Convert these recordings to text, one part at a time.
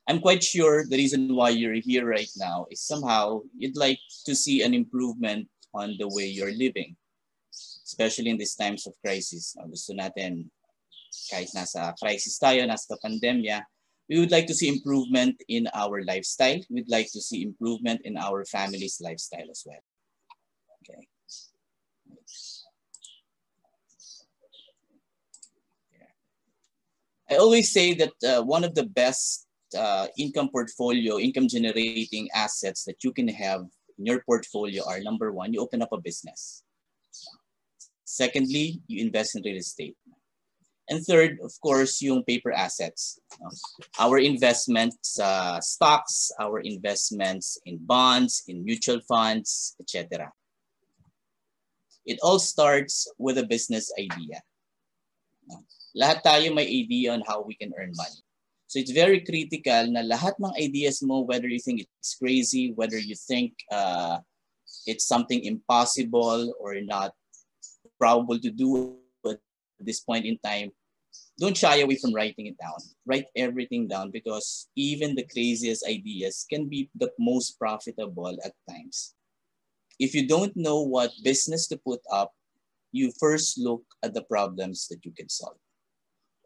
I'm quite sure the reason why you're here right now is somehow you'd like to see an improvement on the way you're living, especially in these times of crisis. Gusto natin, kahit nasa crisis tayo, nasa pandemya, we would like to see improvement in our lifestyle. We'd like to see improvement in our family's lifestyle as well. Okay. I always say that one of the best income generating assets that you can have in your portfolio are: number one, you open up a business. Secondly, you invest in real estate. And third, of course, yung paper assets. Our investments, stocks, our investments in bonds, in mutual funds, etc. It all starts with a business idea. Lahat tayo may idea on how we can earn money. So it's very critical na lahat ng ideas mo, whether you think it's crazy, whether you think it's something impossible or not probable to do at this point in time, don't shy away from writing it down. Write everything down, because even the craziest ideas can be the most profitable at times. If you don't know what business to put up, you first look at the problems that you can solve.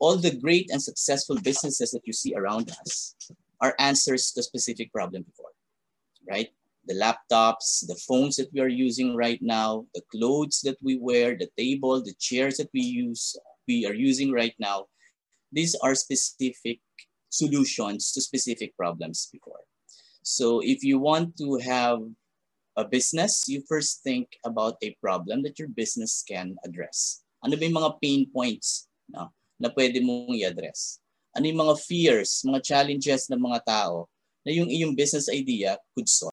All the great and successful businesses that you see around us are answers to a specific problem before, right? The laptops, the phones that we are using right now, the clothes that we wear, the table, the chairs that we are using right now, these are specific solutions to specific problems before. So if you want to have a business, you first think about a problem that your business can address. Ano ba yung mga pain points na pwede mong i-address? Ano yung mga fears, mga challenges ng mga tao na yung iyong business idea could solve?